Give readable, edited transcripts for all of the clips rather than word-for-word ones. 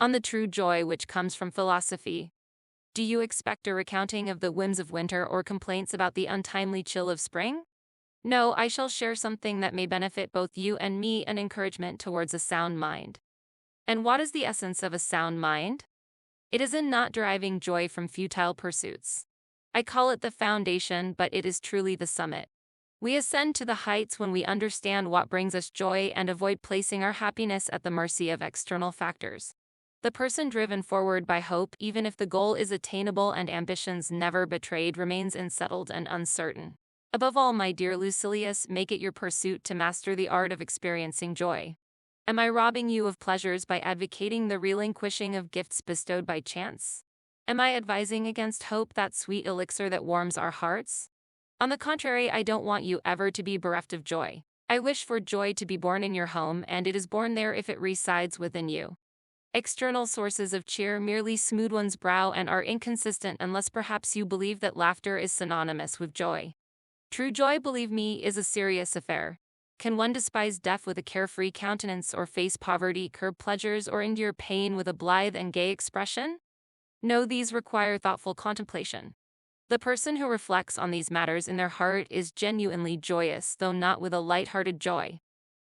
On the true joy which comes from philosophy. Do you expect a recounting of the whims of winter or complaints about the untimely chill of spring? No, I shall share something that may benefit both you and me, an encouragement towards a sound mind. And what is the essence of a sound mind? It is in not deriving joy from futile pursuits. I call it the foundation, but it is truly the summit. We ascend to the heights when we understand what brings us joy and avoid placing our happiness at the mercy of external factors. The person driven forward by hope, even if the goal is attainable and ambitions never betrayed, remains unsettled and uncertain. Above all, my dear Lucilius, make it your pursuit to master the art of experiencing joy. Am I robbing you of pleasures by advocating the relinquishing of gifts bestowed by chance? Am I advising against hope, that sweet elixir that warms our hearts? On the contrary, I don't want you ever to be bereft of joy. I wish for joy to be born in your home, and it is born there if it resides within you. External sources of cheer merely smooth one's brow and are inconsistent unless perhaps you believe that laughter is synonymous with joy. True joy, believe me, is a serious affair. Can one despise death with a carefree countenance, or face poverty, curb pleasures, or endure pain with a blithe and gay expression? No, these require thoughtful contemplation. The person who reflects on these matters in their heart is genuinely joyous, though not with a light-hearted joy.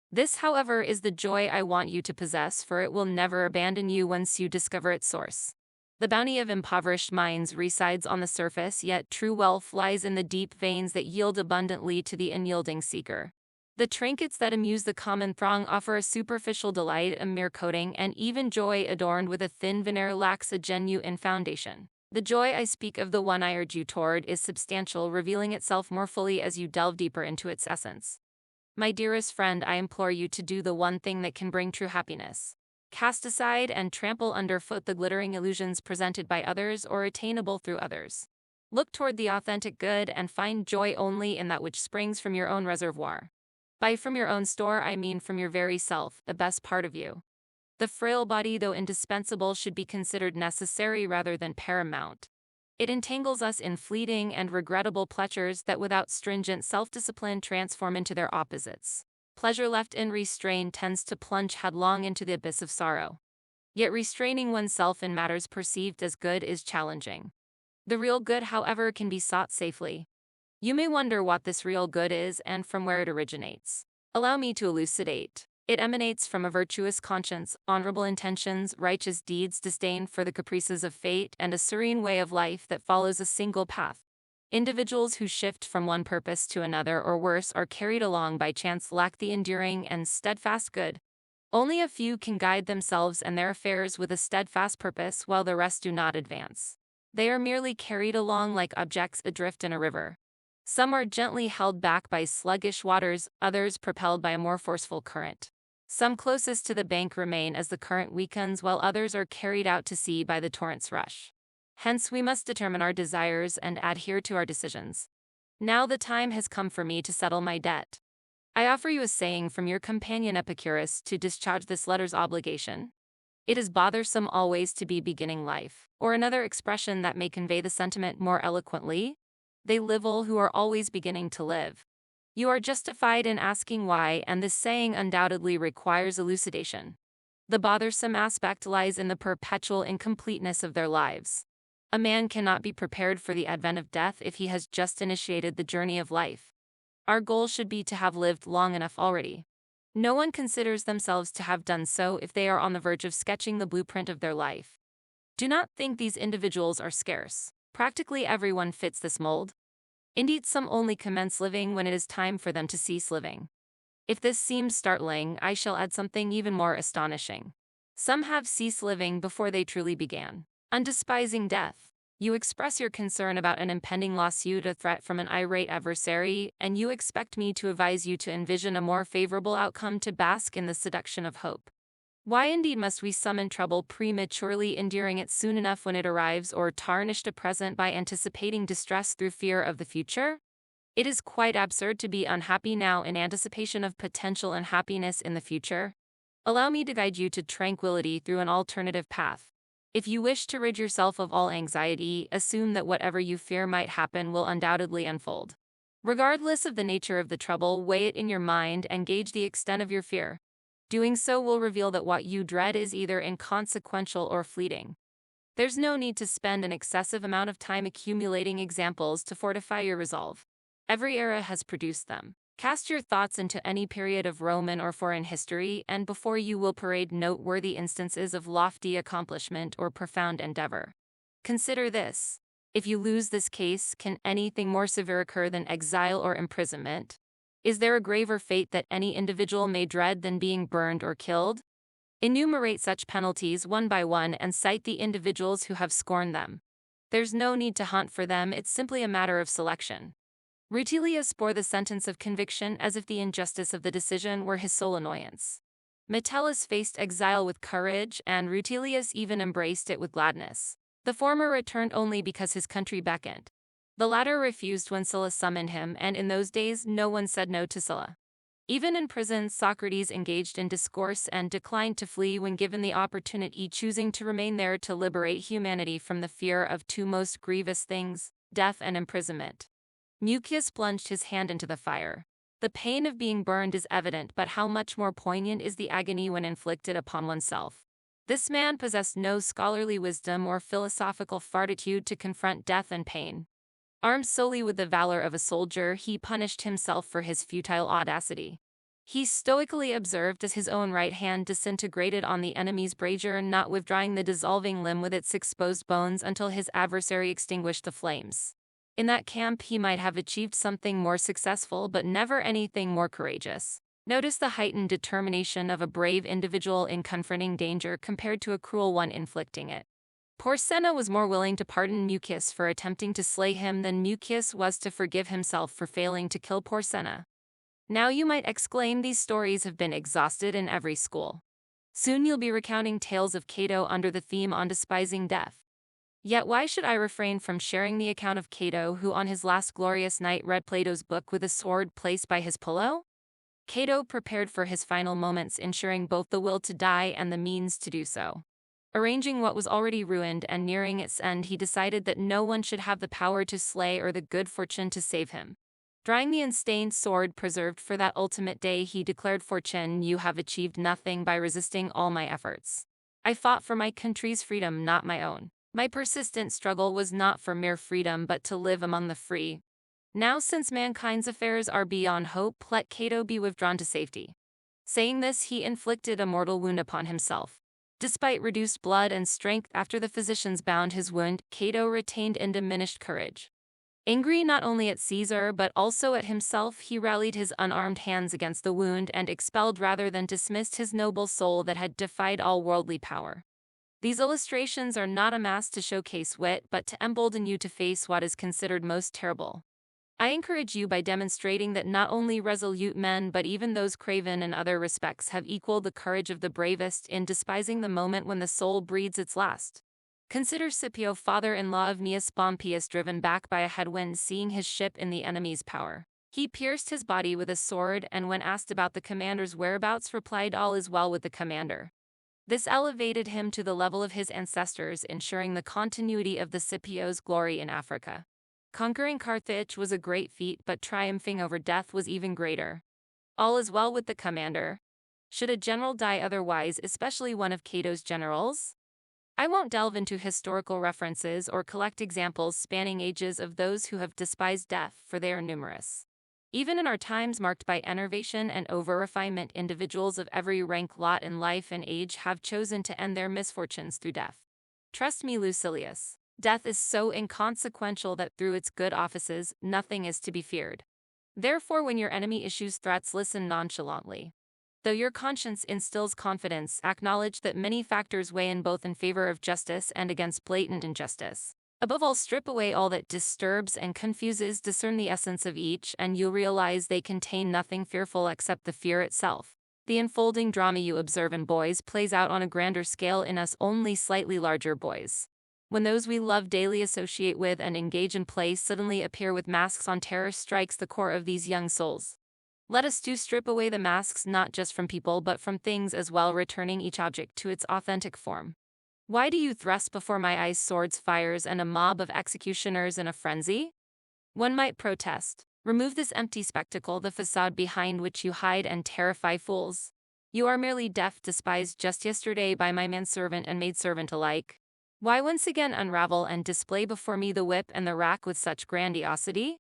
This, however, is the joy I want you to possess, for it will never abandon you once you discover its source. The bounty of impoverished minds resides on the surface, yet true wealth lies in the deep veins that yield abundantly to the unyielding seeker. The trinkets that amuse the common throng offer a superficial delight, a mere coating, and even joy adorned with a thin veneer lacks a genuine foundation. The joy I speak of, the one I urge you toward, is substantial, revealing itself more fully as you delve deeper into its essence. My dearest friend, I implore you to do the one thing that can bring true happiness. Cast aside and trample underfoot the glittering illusions presented by others or attainable through others. Look toward the authentic good and find joy only in that which springs from your own reservoir. By from your own store, I mean from your very self, the best part of you. The frail body, though indispensable, should be considered necessary rather than paramount. It entangles us in fleeting and regrettable pleasures that without stringent self-discipline transform into their opposites. Pleasure left unrestrained tends to plunge headlong into the abyss of sorrow. Yet restraining oneself in matters perceived as good is challenging. The real good, however, can be sought safely. You may wonder what this real good is and from where it originates. Allow me to elucidate. It emanates from a virtuous conscience, honorable intentions, righteous deeds, disdain for the caprices of fate, and a serene way of life that follows a single path. Individuals who shift from one purpose to another, or worse, are carried along by chance, lack the enduring and steadfast good. Only a few can guide themselves and their affairs with a steadfast purpose, while the rest do not advance. They are merely carried along like objects adrift in a river. Some are gently held back by sluggish waters, others propelled by a more forceful current. Some closest to the bank remain as the current weakens, while others are carried out to sea by the torrent's rush. Hence, we must determine our desires and adhere to our decisions. Now the time has come for me to settle my debt. I offer you a saying from your companion Epicurus to discharge this letter's obligation. It is bothersome always to be beginning life, or another expression that may convey the sentiment more eloquently. They live all who are always beginning to live. You are justified in asking why, and this saying undoubtedly requires elucidation. The bothersome aspect lies in the perpetual incompleteness of their lives. A man cannot be prepared for the advent of death if he has just initiated the journey of life. Our goal should be to have lived long enough already. No one considers themselves to have done so if they are on the verge of sketching the blueprint of their life. Do not think these individuals are scarce. Practically everyone fits this mold. Indeed, some only commence living when it is time for them to cease living. If this seems startling, I shall add something even more astonishing. Some have ceased living before they truly began. Undespising death, you express your concern about an impending lawsuit, a threat from an irate adversary, and you expect me to advise you to envision a more favorable outcome, to bask in the seduction of hope. Why indeed must we summon trouble prematurely, enduring it soon enough when it arrives, or tarnish the present by anticipating distress through fear of the future? It is quite absurd to be unhappy now in anticipation of potential unhappiness in the future. Allow me to guide you to tranquility through an alternative path. If you wish to rid yourself of all anxiety, assume that whatever you fear might happen will undoubtedly unfold. Regardless of the nature of the trouble, weigh it in your mind and gauge the extent of your fear. Doing so will reveal that what you dread is either inconsequential or fleeting. There's no need to spend an excessive amount of time accumulating examples to fortify your resolve. Every era has produced them. Cast your thoughts into any period of Roman or foreign history, and before you will parade noteworthy instances of lofty accomplishment or profound endeavor. Consider this. If you lose this case, can anything more severe occur than exile or imprisonment? Is there a graver fate that any individual may dread than being burned or killed? Enumerate such penalties one by one and cite the individuals who have scorned them. There's no need to hunt for them, it's simply a matter of selection. Rutilius bore the sentence of conviction as if the injustice of the decision were his sole annoyance. Metellus faced exile with courage, and Rutilius even embraced it with gladness. The former returned only because his country beckoned. The latter refused when Sylla summoned him, and in those days no one said no to Sylla. Even in prison, Socrates engaged in discourse and declined to flee when given the opportunity, choosing to remain there to liberate humanity from the fear of two most grievous things, death and imprisonment. Mucius plunged his hand into the fire. The pain of being burned is evident, but how much more poignant is the agony when inflicted upon oneself. This man possessed no scholarly wisdom or philosophical fortitude to confront death and pain. Armed solely with the valor of a soldier, he punished himself for his futile audacity. He stoically observed as his own right hand disintegrated on the enemy's brazier, not withdrawing the dissolving limb with its exposed bones until his adversary extinguished the flames. In that camp he might have achieved something more successful, but never anything more courageous. Notice the heightened determination of a brave individual in confronting danger compared to a cruel one inflicting it. Porsenna was more willing to pardon Mucius for attempting to slay him than Mucius was to forgive himself for failing to kill Porsenna. Now you might exclaim, these stories have been exhausted in every school. Soon you'll be recounting tales of Cato under the theme on despising death. Yet why should I refrain from sharing the account of Cato, who on his last glorious night read Plato's book with a sword placed by his pillow? Cato prepared for his final moments, ensuring both the will to die and the means to do so. Arranging what was already ruined and nearing its end, he decided that no one should have the power to slay or the good fortune to save him. Drawing the unstained sword preserved for that ultimate day, he declared, "Fortune, you have achieved nothing by resisting all my efforts. I fought for my country's freedom, not my own. My persistent struggle was not for mere freedom, but to live among the free. Now, since mankind's affairs are beyond hope, let Cato be withdrawn to safety." Saying this, he inflicted a mortal wound upon himself. Despite reduced blood and strength after the physicians bound his wound, Cato retained undiminished courage. Angry not only at Caesar but also at himself, he rallied his unarmed hands against the wound and expelled rather than dismissed his noble soul that had defied all worldly power. These illustrations are not amassed to showcase wit, but to embolden you to face what is considered most terrible. I encourage you by demonstrating that not only resolute men but even those craven in other respects have equaled the courage of the bravest in despising the moment when the soul breathes its last. Consider Scipio, father-in-law of Gnaeus Pompeius, driven back by a headwind, seeing his ship in the enemy's power. He pierced his body with a sword, and when asked about the commander's whereabouts, replied, "All is well with the commander." This elevated him to the level of his ancestors, ensuring the continuity of the Scipio's glory in Africa. Conquering Carthage was a great feat, but triumphing over death was even greater. All is well with the commander. Should a general die otherwise, especially one of Cato's generals? I won't delve into historical references or collect examples spanning ages of those who have despised death, for they are numerous. Even in our times marked by enervation and over-refinement, individuals of every rank, lot in life and age have chosen to end their misfortunes through death. Trust me, Lucilius. Death is so inconsequential that through its good offices, nothing is to be feared. Therefore, when your enemy issues threats, listen nonchalantly. Though your conscience instills confidence, acknowledge that many factors weigh in both in favor of justice and against blatant injustice. Above all, strip away all that disturbs and confuses, discern the essence of each, and you'll realize they contain nothing fearful except the fear itself. The unfolding drama you observe in boys plays out on a grander scale in us only slightly larger boys. When those we love, daily associate with, and engage in play suddenly appear with masks on, terror strikes the core of these young souls. Let us too strip away the masks, not just from people but from things as well, returning each object to its authentic form. Why do you thrust before my eyes swords, fires, and a mob of executioners in a frenzy? One might protest. Remove this empty spectacle, the facade behind which you hide and terrify fools. You are merely deaf, despised just yesterday by my manservant and maidservant alike. Why once again unravel and display before me the whip and the rack with such grandiosity?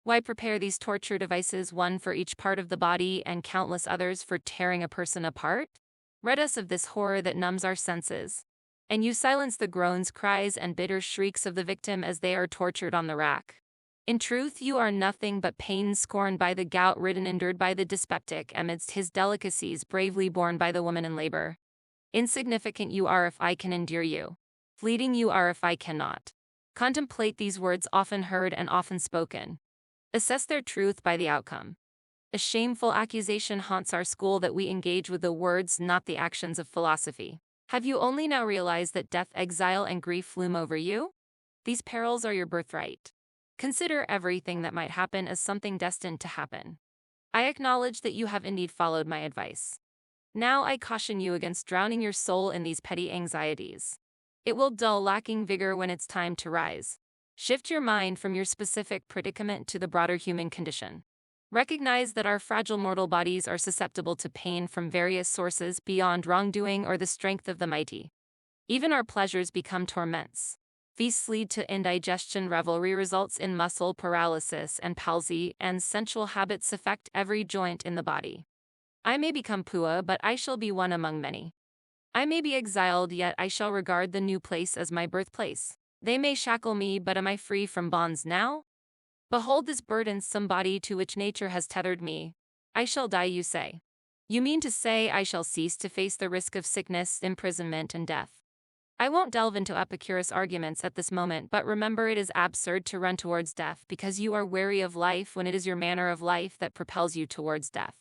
Why prepare these torture devices, one for each part of the body and countless others for tearing a person apart? Rid us of this horror that numbs our senses. And you silence the groans, cries, and bitter shrieks of the victim as they are tortured on the rack. In truth, you are nothing but pain scorned by the gout-ridden, endured by the dyspeptic, amidst his delicacies bravely borne by the woman in labor. Insignificant you are if I can endure you. Fleeting you are if I cannot. Contemplate these words, often heard and often spoken. Assess their truth by the outcome. A shameful accusation haunts our school that we engage with the words, not the actions of philosophy. Have you only now realized that death, exile, and grief loom over you? These perils are your birthright. Consider everything that might happen as something destined to happen. I acknowledge that you have indeed followed my advice. Now I caution you against drowning your soul in these petty anxieties. It will dull lacking vigor when it's time to rise. Shift your mind from your specific predicament to the broader human condition. Recognize that our fragile mortal bodies are susceptible to pain from various sources beyond wrongdoing or the strength of the mighty. Even our pleasures become torments. Feasts lead to indigestion, revelry results in muscle paralysis and palsy, and sensual habits affect every joint in the body. I may become Pua, but I shall be one among many. I may be exiled, yet I shall regard the new place as my birthplace. They may shackle me, but am I free from bonds now? Behold this burdensome body to which nature has tethered me. I shall die, you say. You mean to say I shall cease to face the risk of sickness, imprisonment, and death. I won't delve into Epicurus' arguments at this moment, but remember, it is absurd to run towards death because you are weary of life when it is your manner of life that propels you towards death.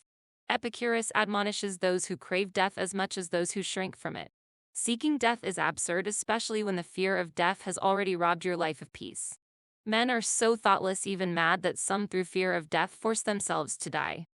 Epicurus admonishes those who crave death as much as those who shrink from it. Seeking death is absurd, especially when the fear of death has already robbed your life of peace. Men are so thoughtless, even mad, that some through fear of death force themselves to die.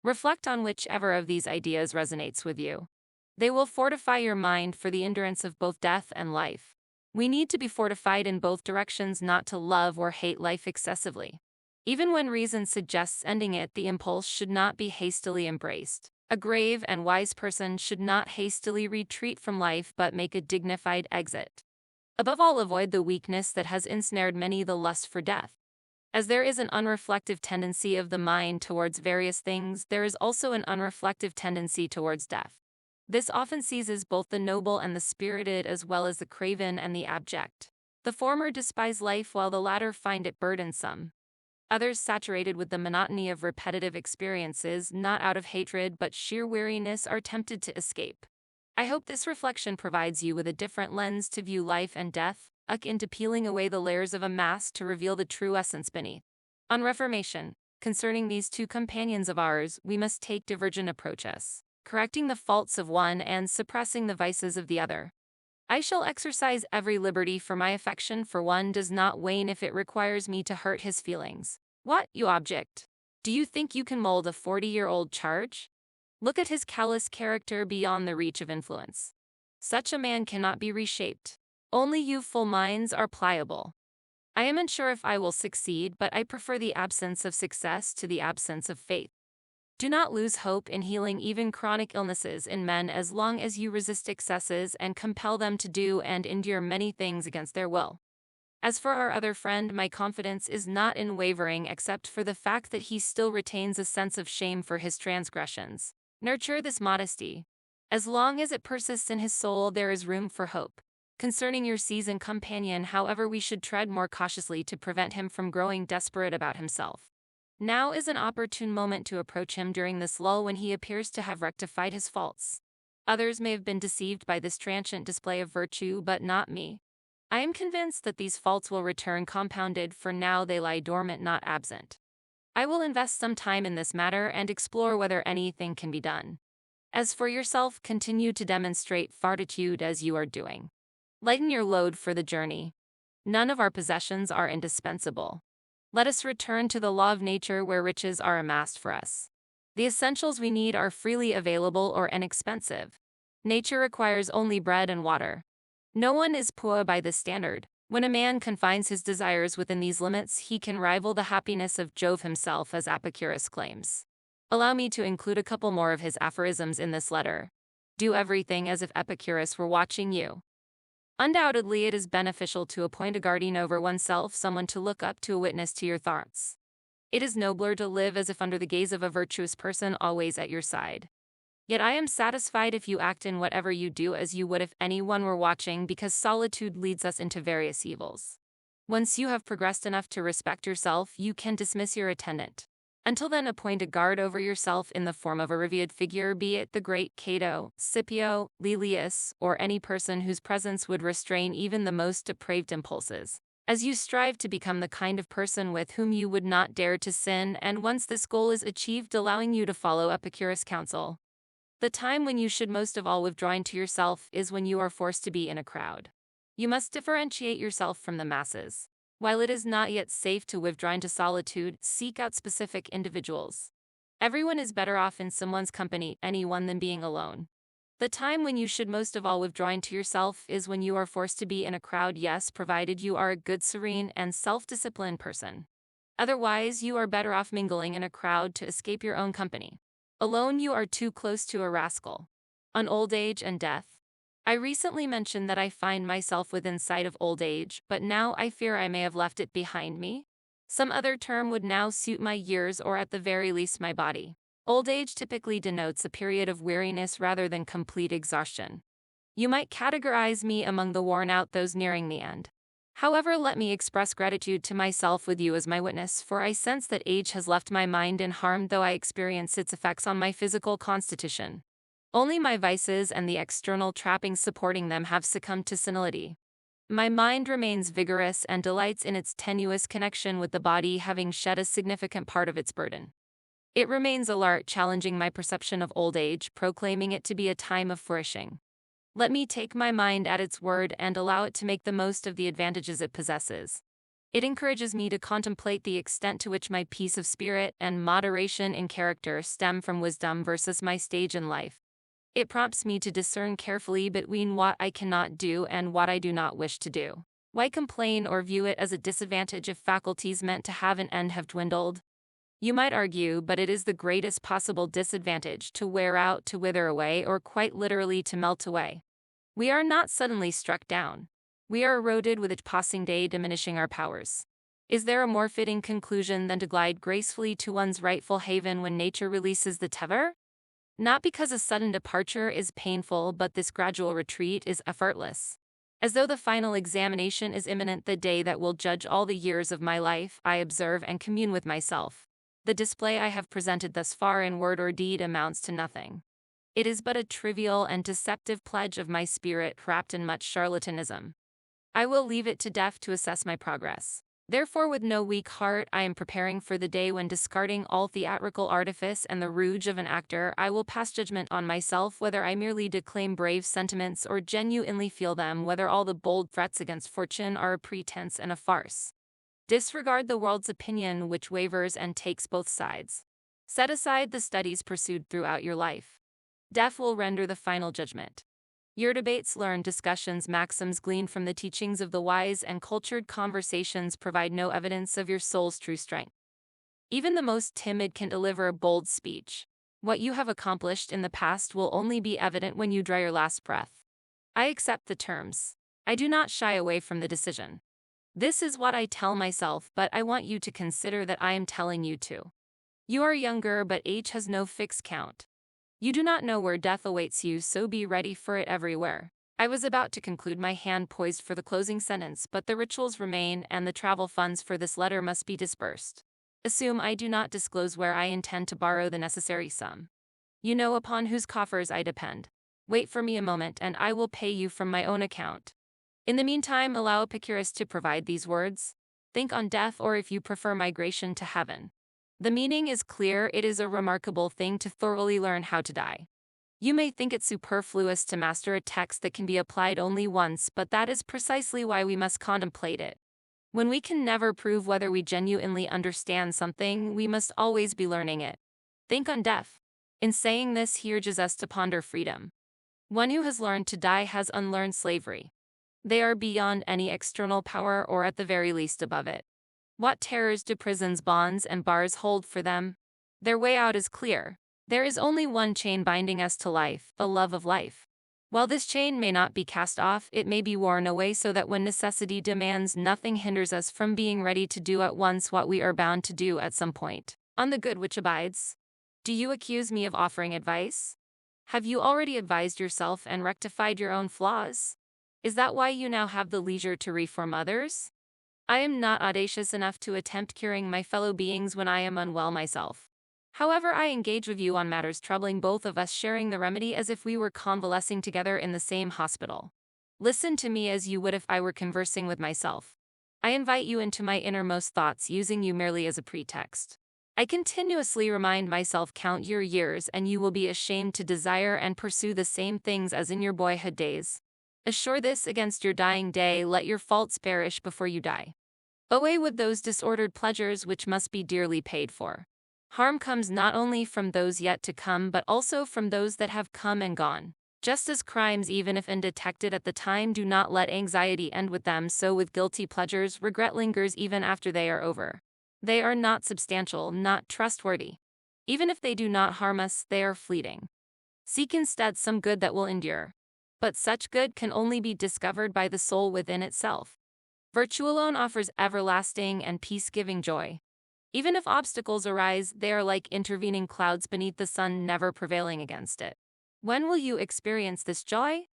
Reflect on whichever of these ideas resonates with you. They will fortify your mind for the endurance of both death and life. We need to be fortified in both directions, not to love or hate life excessively. Even when reason suggests ending it, the impulse should not be hastily embraced. A grave and wise person should not hastily retreat from life but make a dignified exit. Above all, avoid the weakness that has ensnared many, the lust for death. As there is an unreflective tendency of the mind towards various things, there is also an unreflective tendency towards death. This often seizes both the noble and the spirited, as well as the craven and the abject. The former despise life while the latter find it burdensome. Others, saturated with the monotony of repetitive experiences, not out of hatred but sheer weariness, are tempted to escape. I hope this reflection provides you with a different lens to view life and death, akin to peeling away the layers of a mask to reveal the true essence beneath. On reformation, concerning these two companions of ours, we must take divergent approaches, correcting the faults of one and suppressing the vices of the other. I shall exercise every liberty, for my affection for one does not wane if it requires me to hurt his feelings. What, you object? Do you think you can mold a 40-year-old charge? Look at his callous character beyond the reach of influence. Such a man cannot be reshaped. Only youthful minds are pliable. I am unsure if I will succeed, but I prefer the absence of success to the absence of faith. Do not lose hope in healing even chronic illnesses in men as long as you resist excesses and compel them to do and endure many things against their will. As for our other friend, my confidence is not in wavering except for the fact that he still retains a sense of shame for his transgressions. Nurture this modesty. As long as it persists in his soul, there is room for hope. Concerning your seasoned companion, however, we should tread more cautiously to prevent him from growing desperate about himself. Now is an opportune moment to approach him during this lull when he appears to have rectified his faults. Others may have been deceived by this transient display of virtue, but not me. I am convinced that these faults will return compounded, for now they lie dormant, not absent. I will invest some time in this matter and explore whether anything can be done. As for yourself, continue to demonstrate fortitude as you are doing. Lighten your load for the journey. None of our possessions are indispensable. Let us return to the law of nature where riches are amassed for us. The essentials we need are freely available or inexpensive. Nature requires only bread and water. No one is poor by this standard. When a man confines his desires within these limits, he can rival the happiness of Jove himself, as Epicurus claims. Allow me to include a couple more of his aphorisms in this letter. Do everything as if Epicurus were watching you. Undoubtedly, it is beneficial to appoint a guardian over oneself, someone to look up to, a witness to your thoughts. It is nobler to live as if under the gaze of a virtuous person always at your side. Yet I am satisfied if you act in whatever you do as you would if anyone were watching, because solitude leads us into various evils. Once you have progressed enough to respect yourself, you can dismiss your attendant. Until then, appoint a guard over yourself in the form of a revered figure, be it the great Cato, Scipio, Lelius, or any person whose presence would restrain even the most depraved impulses, as you strive to become the kind of person with whom you would not dare to sin, and once this goal is achieved, allowing you to follow Epicurus' counsel. The time when you should most of all withdraw into yourself is when you are forced to be in a crowd. You must differentiate yourself from the masses. While it is not yet safe to withdraw into solitude, seek out specific individuals. Everyone is better off in someone's company, anyone, than being alone. The time when you should most of all withdraw into yourself is when you are forced to be in a crowd, yes, provided you are a good, serene, and self-disciplined person. Otherwise, you are better off mingling in a crowd to escape your own company. Alone, you are too close to a rascal. On old age and death. I recently mentioned that I find myself within sight of old age, but now I fear I may have left it behind me. Some other term would now suit my years, or at the very least my body. Old age typically denotes a period of weariness rather than complete exhaustion. You might categorize me among the worn out, those nearing the end. However, let me express gratitude to myself with you as my witness, for I sense that age has left my mind unharmed, though I experience its effects on my physical constitution. Only my vices and the external trappings supporting them have succumbed to senility. My mind remains vigorous and delights in its tenuous connection with the body, having shed a significant part of its burden. It remains alert, challenging my perception of old age, proclaiming it to be a time of flourishing. Let me take my mind at its word and allow it to make the most of the advantages it possesses. It encourages me to contemplate the extent to which my peace of spirit and moderation in character stem from wisdom versus my stage in life. It prompts me to discern carefully between what I cannot do and what I do not wish to do. Why complain or view it as a disadvantage if faculties meant to have an end have dwindled? You might argue, but it is the greatest possible disadvantage to wear out, to wither away, or quite literally to melt away. We are not suddenly struck down. We are eroded with each passing day, diminishing our powers. Is there a more fitting conclusion than to glide gracefully to one's rightful haven when nature releases the tether? Not because a sudden departure is painful, but this gradual retreat is effortless. As though the final examination is imminent, the day that will judge all the years of my life, I observe and commune with myself. The display I have presented thus far in word or deed amounts to nothing. It is but a trivial and deceptive pledge of my spirit wrapped in much charlatanism. I will leave it to death to assess my progress. Therefore, with no weak heart, I am preparing for the day when, discarding all theatrical artifice and the rouge of an actor, I will pass judgment on myself, whether I merely declaim brave sentiments or genuinely feel them, whether all the bold threats against fortune are a pretense and a farce. Disregard the world's opinion, which wavers and takes both sides. Set aside the studies pursued throughout your life. Death will render the final judgment. Your debates, learned discussions, maxims gleaned from the teachings of the wise, and cultured conversations provide no evidence of your soul's true strength. Even the most timid can deliver a bold speech. What you have accomplished in the past will only be evident when you draw your last breath. I accept the terms. I do not shy away from the decision. This is what I tell myself, but I want you to consider that I am telling you too. You are younger, but age has no fixed count. You do not know where death awaits you, so be ready for it everywhere. I was about to conclude, my hand poised for the closing sentence, but the rituals remain, and the travel funds for this letter must be dispersed. Assume I do not disclose where I intend to borrow the necessary sum. You know upon whose coffers I depend. Wait for me a moment, and I will pay you from my own account. In the meantime, allow Epicurus to provide these words. Think on death, or if you prefer, migration to heaven. The meaning is clear. It is a remarkable thing to thoroughly learn how to die. You may think it superfluous to master a text that can be applied only once, but that is precisely why we must contemplate it. When we can never prove whether we genuinely understand something, we must always be learning it. Think on death. In saying this, he urges us to ponder freedom. One who has learned to die has unlearned slavery. They are beyond any external power, or at the very least above it. What terrors do prisons, bonds, and bars hold for them? Their way out is clear. There is only one chain binding us to life, a love of life. While this chain may not be cast off, it may be worn away so that when necessity demands, nothing hinders us from being ready to do at once what we are bound to do at some point. On the good which abides. Do you accuse me of offering advice? Have you already advised yourself and rectified your own flaws? Is that why you now have the leisure to reform others? I am not audacious enough to attempt curing my fellow beings when I am unwell myself. However, I engage with you on matters troubling both of us, sharing the remedy as if we were convalescing together in the same hospital. Listen to me as you would if I were conversing with myself. I invite you into my innermost thoughts, using you merely as a pretext. I continuously remind myself, count your years and you will be ashamed to desire and pursue the same things as in your boyhood days. Assure this against your dying day, let your faults perish before you die. Away with those disordered pleasures which must be dearly paid for. Harm comes not only from those yet to come but also from those that have come and gone. Just as crimes, even if undetected at the time, do not let anxiety end with them, so with guilty pleasures regret lingers even after they are over. They are not substantial, not trustworthy. Even if they do not harm us, they are fleeting. Seek instead some good that will endure. But such good can only be discovered by the soul within itself. Virtue alone offers everlasting and peace-giving joy. Even if obstacles arise, they are like intervening clouds beneath the sun, never prevailing against it. When will you experience this joy?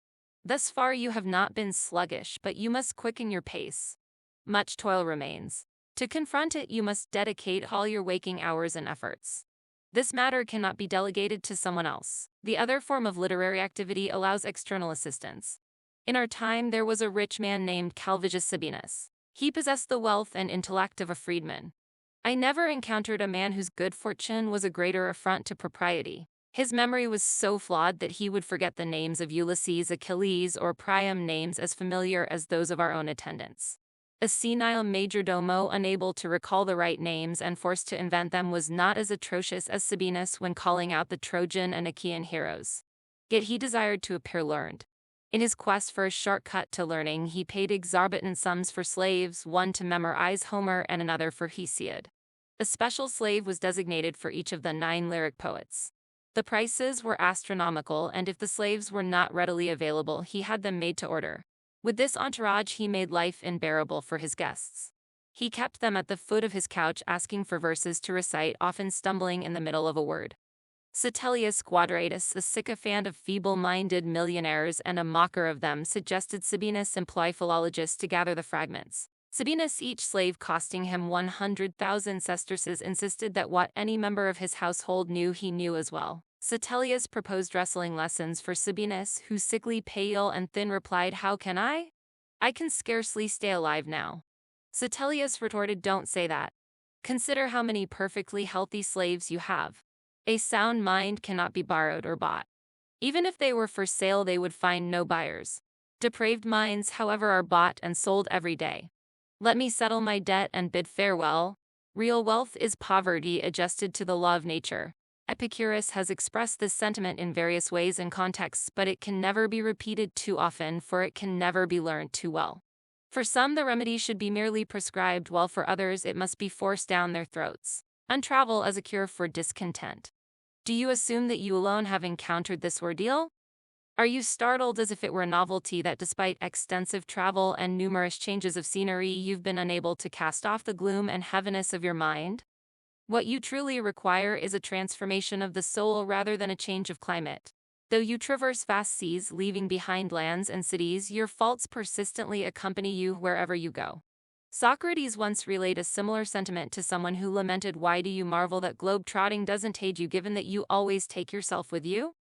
Thus far you have not been sluggish, but you must quicken your pace. Much toil remains. To confront it, you must dedicate all your waking hours and efforts. This matter cannot be delegated to someone else. The other form of literary activity allows external assistance. In our time there was a rich man named Calvisius Sabinus. He possessed the wealth and intellect of a freedman. I never encountered a man whose good fortune was a greater affront to propriety. His memory was so flawed that he would forget the names of Ulysses, Achilles, or Priam, names as familiar as those of our own attendants. A senile majordomo, unable to recall the right names and forced to invent them, was not as atrocious as Sabinus when calling out the Trojan and Achaean heroes. Yet he desired to appear learned. In his quest for a shortcut to learning, he paid exorbitant sums for slaves, one to memorize Homer and another for Hesiod. A special slave was designated for each of the 9 lyric poets. The prices were astronomical, and if the slaves were not readily available, he had them made to order. With this entourage, he made life unbearable for his guests. He kept them at the foot of his couch, asking for verses to recite, often stumbling in the middle of a word. Satellius Quadratus, a sycophant of feeble-minded millionaires and a mocker of them, suggested Sabinus employ philologists to gather the fragments. Sabinus, each slave costing him 100,000 sesterces, insisted that what any member of his household knew he knew as well. Satellius proposed wrestling lessons for Sabinus, who, sickly, pale, and thin, replied, "How can I? I can scarcely stay alive now." Satellius retorted, "Don't say that. Consider how many perfectly healthy slaves you have. A sound mind cannot be borrowed or bought. Even if they were for sale, they would find no buyers. Depraved minds, however, are bought and sold every day. Let me settle my debt and bid farewell. Real wealth is poverty adjusted to the law of nature." Epicurus has expressed this sentiment in various ways and contexts, but it can never be repeated too often, for it can never be learned too well. For some, the remedy should be merely prescribed, while for others it must be forced down their throats. Untravel as a cure for discontent. Do you assume that you alone have encountered this ordeal? Are you startled as if it were a novelty that despite extensive travel and numerous changes of scenery, you've been unable to cast off the gloom and heaviness of your mind? What you truly require is a transformation of the soul rather than a change of climate. Though you traverse vast seas, leaving behind lands and cities, your faults persistently accompany you wherever you go. Socrates once relayed a similar sentiment to someone who lamented, "Why do you marvel that globe-trotting doesn't aid you, given that you always take yourself with you?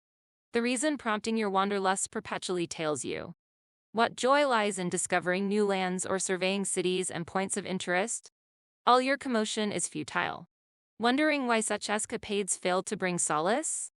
The reason prompting your wanderlust perpetually tails you. What joy lies in discovering new lands or surveying cities and points of interest? All your commotion is futile. Wondering why such escapades fail to bring solace?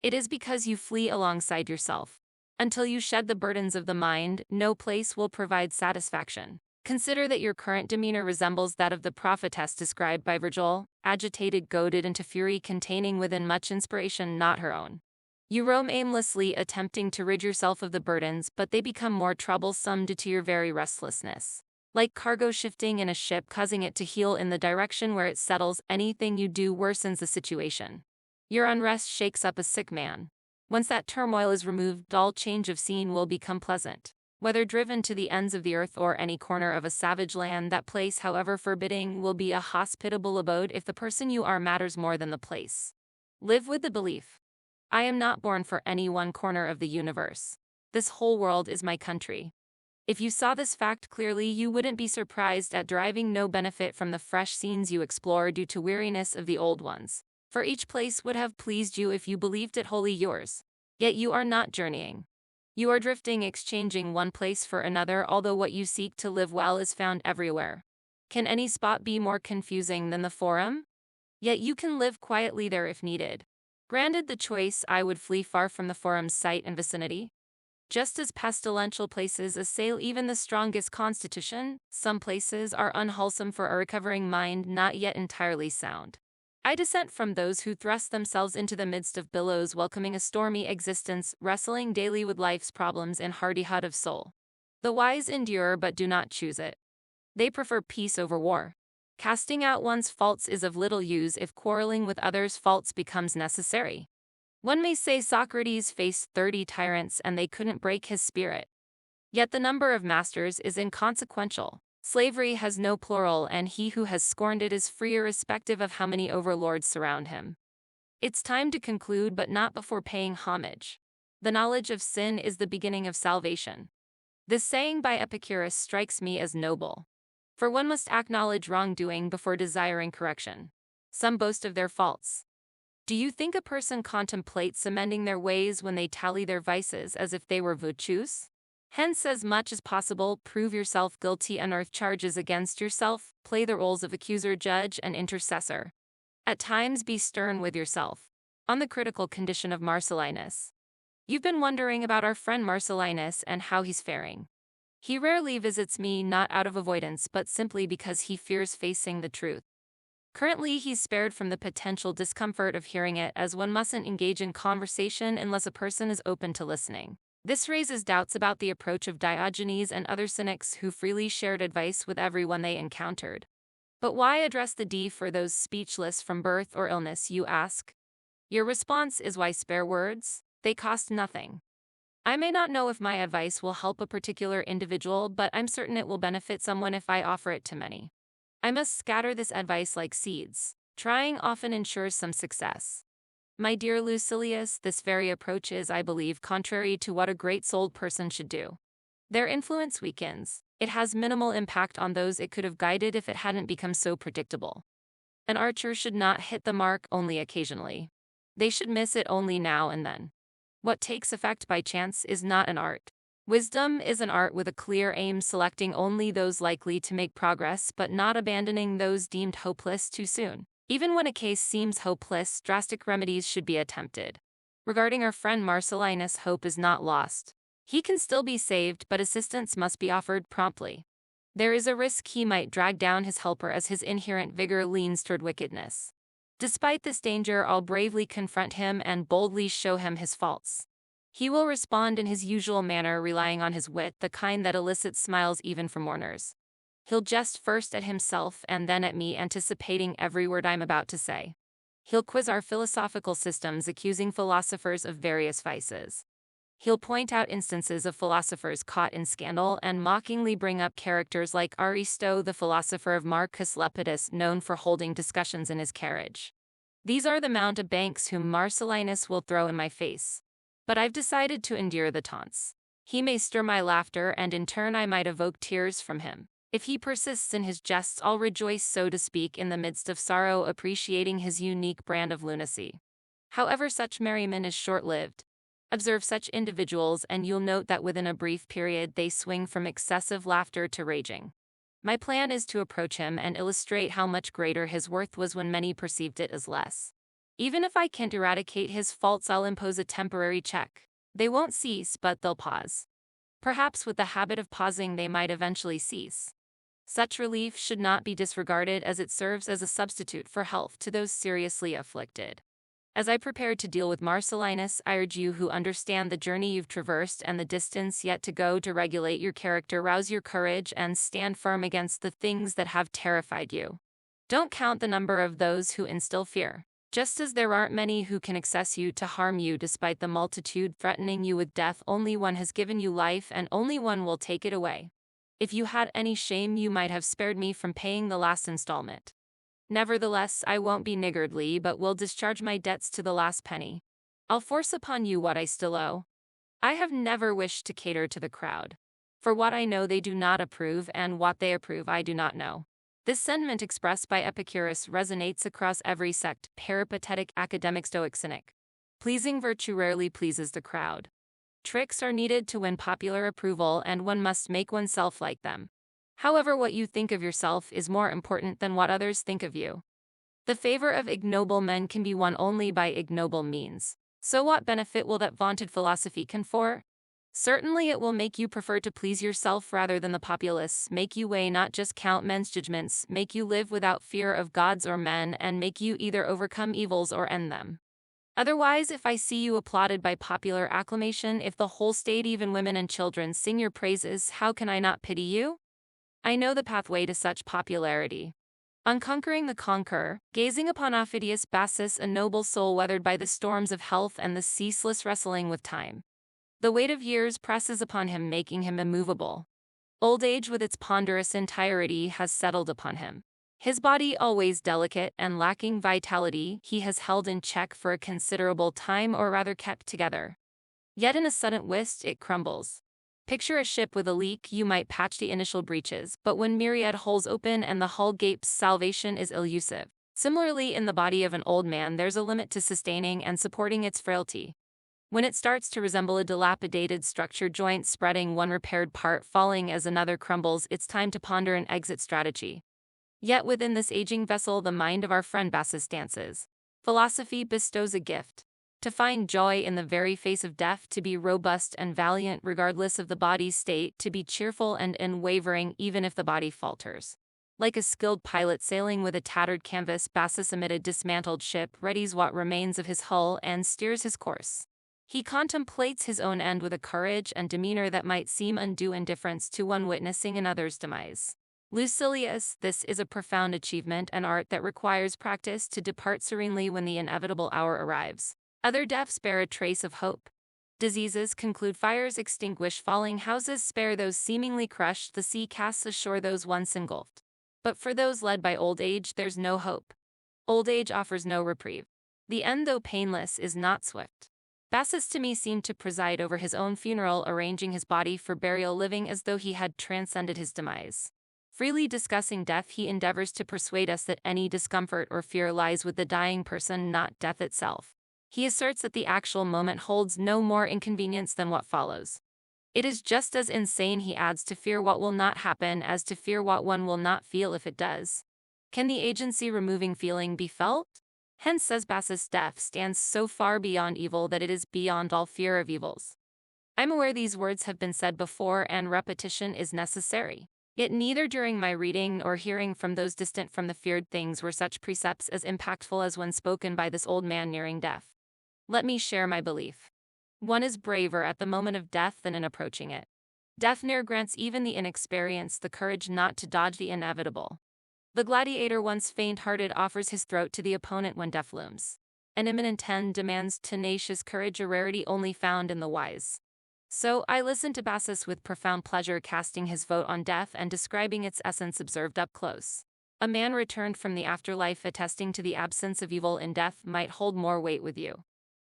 It is because you flee alongside yourself. Until you shed the burdens of the mind, no place will provide satisfaction. Consider that your current demeanor resembles that of the prophetess described by Virgil, agitated, goaded into fury, containing within much inspiration not her own. You roam aimlessly, attempting to rid yourself of the burdens, but they become more troublesome due to your very restlessness. Like cargo shifting in a ship, causing it to heel in the direction where it settles. Anything you do worsens the situation. Your unrest shakes up a sick man. Once that turmoil is removed, dull change of scene will become pleasant. Whether driven to the ends of the earth or any corner of a savage land, that place, however forbidding, will be a hospitable abode if the person you are matters more than the place. Live with the belief. I am not born for any one corner of the universe. This whole world is my country. If you saw this fact clearly, you wouldn't be surprised at deriving no benefit from the fresh scenes you explore due to weariness of the old ones. For each place would have pleased you if you believed it wholly yours. Yet you are not journeying. You are drifting, exchanging one place for another, although what you seek to live well is found everywhere. Can any spot be more confusing than the Forum? Yet you can live quietly there if needed. Granted the choice, I would flee far from the Forum's site and vicinity. Just as pestilential places assail even the strongest constitution, some places are unwholesome for a recovering mind not yet entirely sound. I dissent from those who thrust themselves into the midst of billows, welcoming a stormy existence, wrestling daily with life's problems in hardihood of soul. The wise endure but do not choose it. They prefer peace over war. Casting out one's faults is of little use if quarreling with others' faults becomes necessary. One may say Socrates faced 30 tyrants and they couldn't break his spirit. Yet the number of masters is inconsequential. Slavery has no plural, and he who has scorned it is free irrespective of how many overlords surround him. It's time to conclude, but not before paying homage. The knowledge of sin is the beginning of salvation. This saying by Epicurus strikes me as noble. For one must acknowledge wrongdoing before desiring correction. Some boast of their faults. Do you think a person contemplates amending their ways when they tally their vices as if they were virtues? Hence, as much as possible, prove yourself guilty, unearth charges against yourself, play the roles of accuser, judge, and intercessor. At times be stern with yourself. On the critical condition of Marcellinus. You've been wondering about our friend Marcellinus and how he's faring. He rarely visits me, not out of avoidance but simply because he fears facing the truth. Currently, he's spared from the potential discomfort of hearing it, as one mustn't engage in conversation unless a person is open to listening. This raises doubts about the approach of Diogenes and other cynics who freely shared advice with everyone they encountered. But why address the D for those speechless from birth or illness, you ask? Your response is, why spare words? They cost nothing. I may not know if my advice will help a particular individual, but I'm certain it will benefit someone if I offer it to many. I must scatter this advice like seeds. Trying often ensures some success. My dear Lucilius, this very approach is, I believe, contrary to what a great-souled person should do. Their influence weakens. It has minimal impact on those it could have guided if it hadn't become so predictable. An archer should not hit the mark only occasionally. They should miss it only now and then. What takes effect by chance is not an art. Wisdom is an art with a clear aim, selecting only those likely to make progress but not abandoning those deemed hopeless too soon. Even when a case seems hopeless, drastic remedies should be attempted. Regarding our friend Marcellinus, hope is not lost. He can still be saved, but assistance must be offered promptly. There is a risk he might drag down his helper as his inherent vigor leans toward wickedness. Despite this danger, I'll bravely confront him and boldly show him his faults. He will respond in his usual manner, relying on his wit, the kind that elicits smiles even from mourners. He'll jest first at himself and then at me, anticipating every word I'm about to say. He'll quiz our philosophical systems, accusing philosophers of various vices. He'll point out instances of philosophers caught in scandal and mockingly bring up characters like Aristo, the philosopher of Marcus Lepidus, known for holding discussions in his carriage. These are the mountebanks whom Marcellinus will throw in my face. But I've decided to endure the taunts. He may stir my laughter, and in turn I might evoke tears from him. If he persists in his jests, I'll rejoice, so to speak, in the midst of sorrow, appreciating his unique brand of lunacy. However, such merriment is short-lived. Observe such individuals and you'll note that within a brief period they swing from excessive laughter to raging. My plan is to approach him and illustrate how much greater his worth was when many perceived it as less. Even if I can't eradicate his faults, I'll impose a temporary check. They won't cease, but they'll pause. Perhaps with the habit of pausing they might eventually cease. Such relief should not be disregarded, as it serves as a substitute for health to those seriously afflicted. As I prepare to deal with Marcellinus, I urge you who understand the journey you've traversed and the distance yet to go to regulate your character, rouse your courage, and stand firm against the things that have terrified you. Don't count the number of those who instill fear. Just as there aren't many who can access you to harm you despite the multitude threatening you with death, only one has given you life and only one will take it away. If you had any shame, you might have spared me from paying the last installment. Nevertheless, I won't be niggardly, but will discharge my debts to the last penny. I'll force upon you what I still owe. I have never wished to cater to the crowd. For what I know they do not approve, and what they approve I do not know. This sentiment expressed by Epicurus resonates across every sect: peripatetic, academic, stoic, cynic. Pleasing virtue rarely pleases the crowd. Tricks are needed to win popular approval, and one must make oneself like them. However, what you think of yourself is more important than what others think of you. The favor of ignoble men can be won only by ignoble means. So what benefit will that vaunted philosophy confer? Certainly it will make you prefer to please yourself rather than the populace, make you weigh, not just count, men's judgments, make you live without fear of gods or men, and make you either overcome evils or end them. Otherwise, if I see you applauded by popular acclamation, if the whole state, even women and children, sing your praises, how can I not pity you? I know the pathway to such popularity. On conquering the conqueror, gazing upon Aufidius Bassus, a noble soul weathered by the storms of health and the ceaseless wrestling with time. The weight of years presses upon him, making him immovable. Old age with its ponderous entirety has settled upon him. His body, always delicate and lacking vitality, he has held in check for a considerable time, or rather kept together. Yet in a sudden whist it crumbles. Picture a ship with a leak. You might patch the initial breaches, but when myriad holes open and the hull gapes, salvation is elusive. Similarly, in the body of an old man, there's a limit to sustaining and supporting its frailty. When it starts to resemble a dilapidated structure, joints spreading, one repaired part falling as another crumbles, it's time to ponder an exit strategy. Yet within this aging vessel, the mind of our friend Bassus dances. Philosophy bestows a gift. To find joy in the very face of death, to be robust and valiant regardless of the body's state, to be cheerful and unwavering even if the body falters. Like a skilled pilot sailing with a tattered canvas, Bassus amid a dismantled ship readies what remains of his hull and steers his course. He contemplates his own end with a courage and demeanor that might seem undue indifference to one witnessing another's demise. Lucilius, this is a profound achievement, an art that requires practice to depart serenely when the inevitable hour arrives. Other deaths bear a trace of hope. Diseases conclude, fires extinguish, falling houses spare those seemingly crushed, the sea casts ashore those once engulfed. But for those led by old age, there's no hope. Old age offers no reprieve. The end, though painless, is not swift. Bassus to me seemed to preside over his own funeral, arranging his body for burial, living as though he had transcended his demise. Freely discussing death, he endeavors to persuade us that any discomfort or fear lies with the dying person, not death itself. He asserts that the actual moment holds no more inconvenience than what follows. It is just as insane, he adds, to fear what will not happen as to fear what one will not feel if it does. Can the agency removing feeling be felt? Hence, says Bassus, death stands so far beyond evil that it is beyond all fear of evils. I'm aware these words have been said before and repetition is necessary. Yet neither during my reading or hearing from those distant from the feared things were such precepts as impactful as when spoken by this old man nearing death. Let me share my belief. One is braver at the moment of death than in approaching it. Death ne'er grants even the inexperienced the courage not to dodge the inevitable. The gladiator, once faint-hearted, offers his throat to the opponent when death looms. An imminent end demands tenacious courage, a rarity only found in the wise. So I listened to Bassus with profound pleasure, casting his vote on death and describing its essence observed up close. A man returned from the afterlife attesting to the absence of evil in death might hold more weight with you.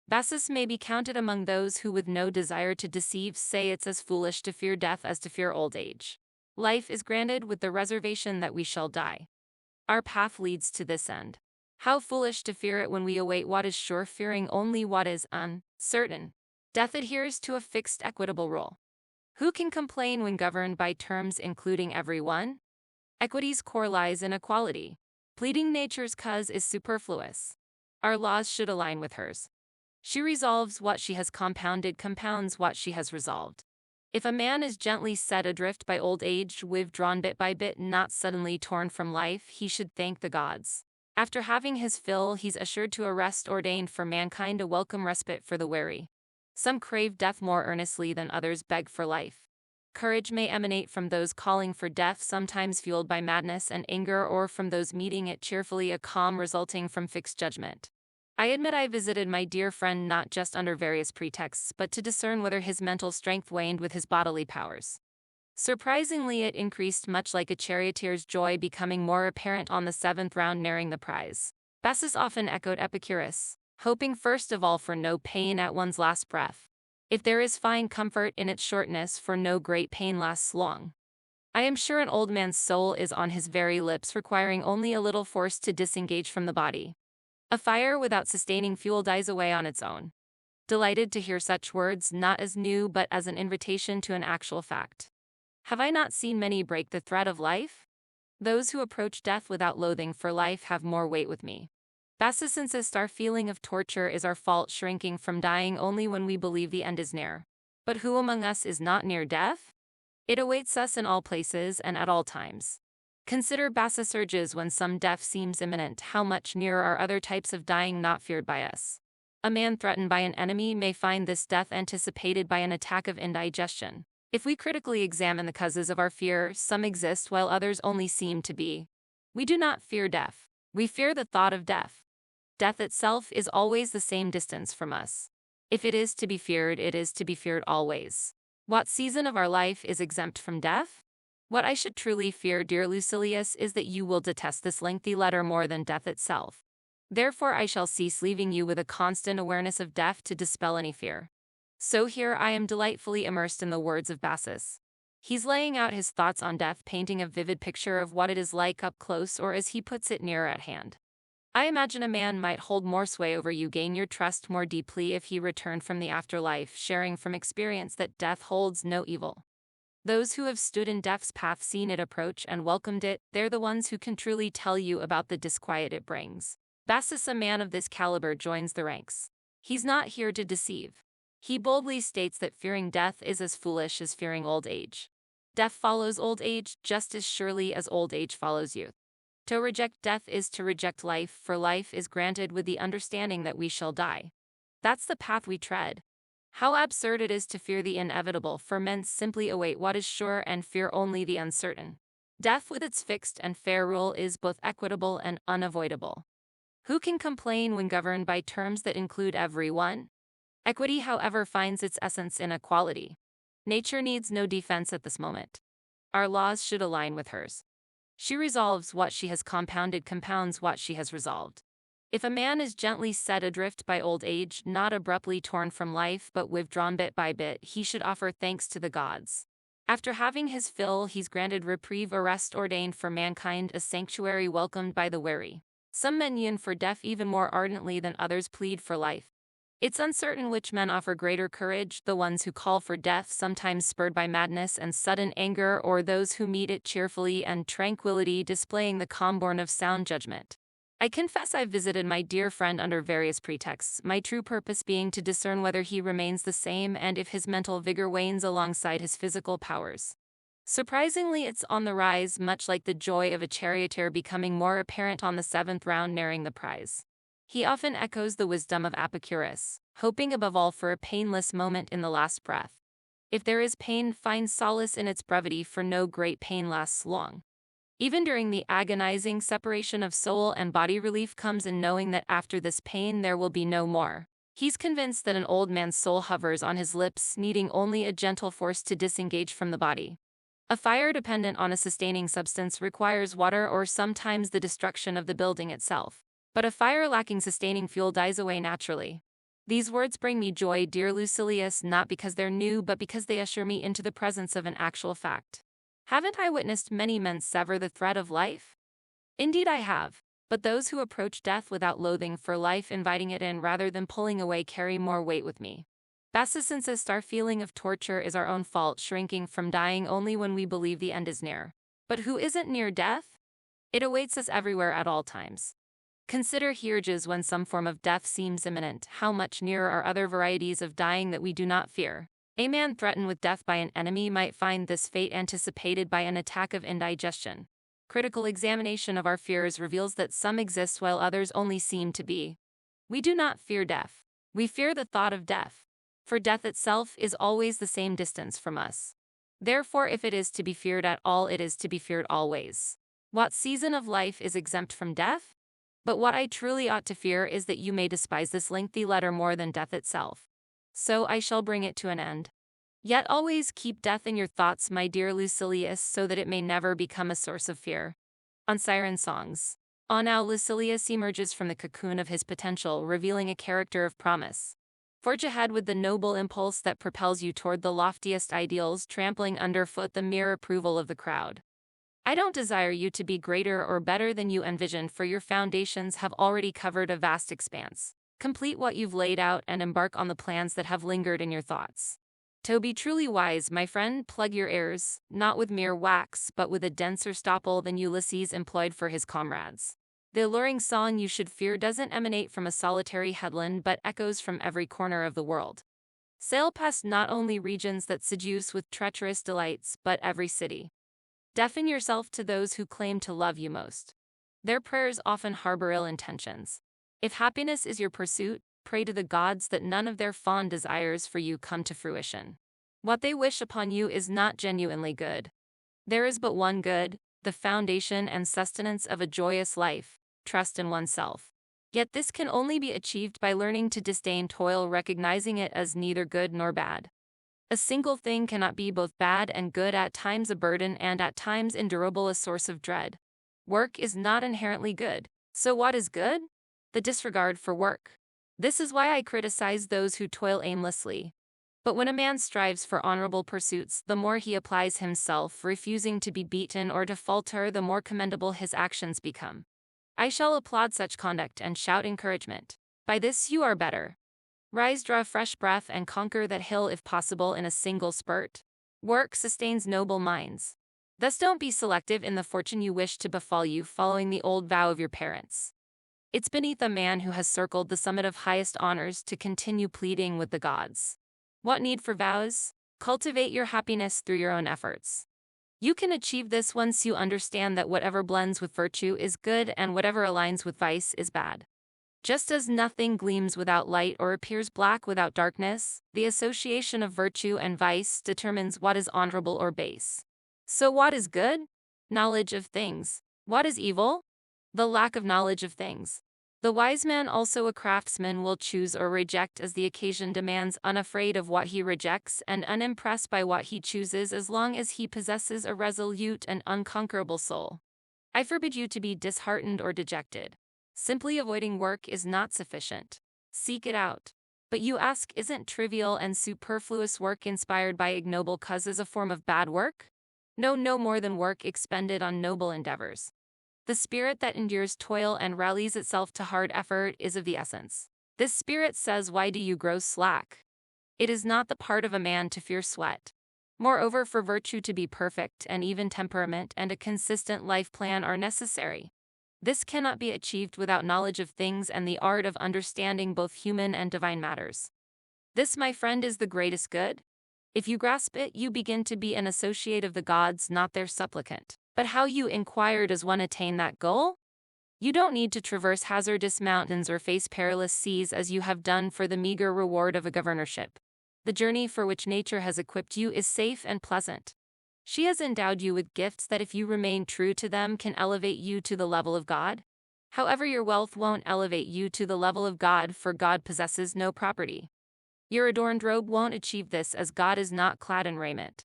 Bassus may be counted among those who, with no desire to deceive, say it's as foolish to fear death as to fear old age. Life is granted with the reservation that we shall die. Our path leads to this end. How foolish to fear it when we await what is sure, fearing only what is uncertain. Death adheres to a fixed equitable rule. Who can complain when governed by terms including everyone? Equity's core lies in equality. Pleading nature's cause is superfluous. Our laws should align with hers. She resolves what she has compounded, compounds what she has resolved. If a man is gently set adrift by old age, withdrawn bit by bit, not suddenly torn from life, he should thank the gods. After having his fill, he's assured to a rest ordained for mankind, a welcome respite for the weary. Some crave death more earnestly than others beg for life. Courage may emanate from those calling for death, sometimes fueled by madness and anger, or from those meeting it cheerfully, a calm resulting from fixed judgment. I admit I visited my dear friend not just under various pretexts, but to discern whether his mental strength waned with his bodily powers. Surprisingly, it increased, much like a charioteer's joy becoming more apparent on the seventh round nearing the prize. Bassus often echoed Epicurus, hoping first of all for no pain at one's last breath. If there is fine comfort in its shortness, for no great pain lasts long. I am sure an old man's soul is on his very lips, requiring only a little force to disengage from the body. A fire without sustaining fuel dies away on its own. Delighted to hear such words, not as new but as an invitation to an actual fact. Have I not seen many break the thread of life? Those who approach death without loathing for life have more weight with me. Bassus insists our feeling of torture is our fault, shrinking from dying only when we believe the end is near. But who among us is not near death? It awaits us in all places and at all times. Consider, Bassus urges, when some death seems imminent, how much nearer are other types of dying not feared by us. A man threatened by an enemy may find this death anticipated by an attack of indigestion. If we critically examine the causes of our fear, some exist while others only seem to be. We do not fear death. We fear the thought of death. Death itself is always the same distance from us. If it is to be feared, it is to be feared always. What season of our life is exempt from death? What I should truly fear, dear Lucilius, is that you will detest this lengthy letter more than death itself. Therefore I shall cease, leaving you with a constant awareness of death to dispel any fear. So here I am delightfully immersed in the words of Bassus. He's laying out his thoughts on death, painting a vivid picture of what it is like up close, or as he puts it, nearer at hand. I imagine a man might hold more sway over you, gain your trust more deeply if he returned from the afterlife, sharing from experience that death holds no evil. Those who have stood in death's path, seen it approach, and welcomed it, they're the ones who can truly tell you about the disquiet it brings. Bassus, a man of this caliber, joins the ranks. He's not here to deceive. He boldly states that fearing death is as foolish as fearing old age. Death follows old age just as surely as old age follows youth. To reject death is to reject life, for life is granted with the understanding that we shall die. That's the path we tread. How absurd it is to fear the inevitable, for men simply await what is sure and fear only the uncertain. Death, with its fixed and fair rule, is both equitable and unavoidable. Who can complain when governed by terms that include everyone? Equity, however, finds its essence in equality. Nature needs no defense at this moment. Our laws should align with hers. She resolves what she has compounded, compounds what she has resolved. If a man is gently set adrift by old age, not abruptly torn from life but withdrawn bit by bit, he should offer thanks to the gods. After having his fill, he's granted reprieve, a rest ordained for mankind, a sanctuary welcomed by the weary. Some men yearn for death even more ardently than others plead for life. It's uncertain which men offer greater courage, the ones who call for death, sometimes spurred by madness and sudden anger, or those who meet it cheerfully and tranquility, displaying the calm born of sound judgment. I confess I've visited my dear friend under various pretexts, my true purpose being to discern whether he remains the same and if his mental vigor wanes alongside his physical powers. Surprisingly, it's on the rise, much like the joy of a charioteer becoming more apparent on the seventh round nearing the prize. He often echoes the wisdom of Epicurus, hoping above all for a painless moment in the last breath. If there is pain, find solace in its brevity, for no great pain lasts long. Even during the agonizing separation of soul and body, relief comes in knowing that after this pain there will be no more. He's convinced that an old man's soul hovers on his lips, needing only a gentle force to disengage from the body. A fire dependent on a sustaining substance requires water or sometimes the destruction of the building itself. But a fire lacking sustaining fuel dies away naturally. These words bring me joy, dear Lucilius, not because they're new but because they usher me into the presence of an actual fact. Haven't I witnessed many men sever the thread of life? Indeed I have, but those who approach death without loathing for life, inviting it in rather than pulling away, carry more weight with me. Bassus insists our feeling of torture is our own fault, shrinking from dying only when we believe the end is near. But who isn't near death? It awaits us everywhere at all times. Consider, he urges, when some form of death seems imminent, how much nearer are other varieties of dying that we do not fear. A man threatened with death by an enemy might find this fate anticipated by an attack of indigestion. Critical examination of our fears reveals that some exist while others only seem to be. We do not fear death. We fear the thought of death. For death itself is always the same distance from us. Therefore, if it is to be feared at all, it is to be feared always. What season of life is exempt from death? But what I truly ought to fear is that you may despise this lengthy letter more than death itself. So I shall bring it to an end. Yet always keep death in your thoughts, my dear Lucilius, so that it may never become a source of fear. On Siren Songs. Now Lucilius emerges from the cocoon of his potential, revealing a character of promise. Forge ahead with the noble impulse that propels you toward the loftiest ideals, trampling underfoot the mere approval of the crowd. I don't desire you to be greater or better than you envisioned, for your foundations have already covered a vast expanse. Complete what you've laid out and embark on the plans that have lingered in your thoughts. To be truly wise, my friend, plug your ears, not with mere wax, but with a denser stopple than Ulysses employed for his comrades. The alluring song you should fear doesn't emanate from a solitary headland, but echoes from every corner of the world. Sail past not only regions that seduce with treacherous delights, but every city. Deafen yourself to those who claim to love you most. Their prayers often harbor ill intentions. If happiness is your pursuit, pray to the gods that none of their fond desires for you come to fruition. What they wish upon you is not genuinely good. There is but one good, the foundation and sustenance of a joyous life: trust in oneself. Yet this can only be achieved by learning to disdain toil, recognizing it as neither good nor bad. A single thing cannot be both bad and good, at times a burden and at times endurable, a source of dread. Work is not inherently good. So what is good? The disregard for work. This is why I criticize those who toil aimlessly. But when a man strives for honorable pursuits, the more he applies himself, refusing to be beaten or to falter, the more commendable his actions become. I shall applaud such conduct and shout encouragement. By this you are better. Rise, draw fresh breath, and conquer that hill if possible in a single spurt. Work sustains noble minds. Thus don't be selective in the fortune you wish to befall you, following the old vow of your parents. It's beneath a man who has circled the summit of highest honors to continue pleading with the gods. What need for vows? Cultivate your happiness through your own efforts. You can achieve this once you understand that whatever blends with virtue is good and whatever aligns with vice is bad. Just as nothing gleams without light or appears black without darkness, the association of virtue and vice determines what is honorable or base. So what is good? Knowledge of things. What is evil? The lack of knowledge of things. The wise man, also a craftsman, will choose or reject as the occasion demands, unafraid of what he rejects and unimpressed by what he chooses, as long as he possesses a resolute and unconquerable soul. I forbid you to be disheartened or dejected. Simply avoiding work is not sufficient. Seek it out. But you ask, isn't trivial and superfluous work inspired by ignoble causes a form of bad work? No more than work expended on noble endeavors. The spirit that endures toil and rallies itself to hard effort is of the essence. This spirit says, why do you grow slack? It is not the part of a man to fear sweat. Moreover, for virtue to be perfect, an even temperament and a consistent life plan are necessary. This cannot be achieved without knowledge of things and the art of understanding both human and divine matters. This, my friend, is the greatest good. If you grasp it, you begin to be an associate of the gods, not their supplicant. But how, you inquire, does one attain that goal? You don't need to traverse hazardous mountains or face perilous seas as you have done for the meager reward of a governorship. The journey for which nature has equipped you is safe and pleasant. She has endowed you with gifts that, if you remain true to them, can elevate you to the level of God. However, your wealth won't elevate you to the level of God, for God possesses no property. Your adorned robe won't achieve this, as God is not clad in raiment.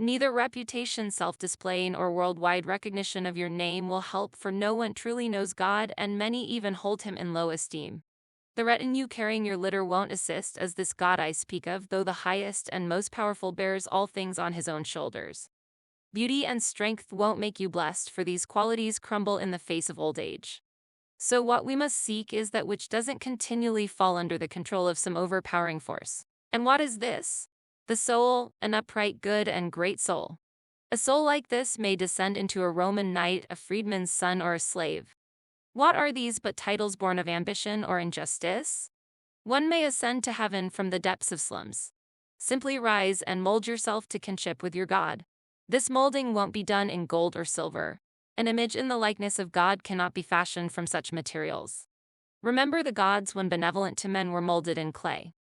Neither reputation, self-display, or worldwide recognition of your name will help, for no one truly knows God, and many even hold him in low esteem. The retinue carrying your litter won't assist, as this God I speak of, though the highest and most powerful, bears all things on his own shoulders. Beauty and strength won't make you blessed, for these qualities crumble in the face of old age. So what we must seek is that which doesn't continually fall under the control of some overpowering force. And what is this? The soul, an upright, good, and great soul. A soul like this may descend into a Roman knight, a freedman's son, or a slave. What are these but titles born of ambition or injustice? One may ascend to heaven from the depths of slums. Simply rise and mold yourself to kinship with your God. This molding won't be done in gold or silver. An image in the likeness of God cannot be fashioned from such materials. Remember the gods when benevolent to men were molded in clay.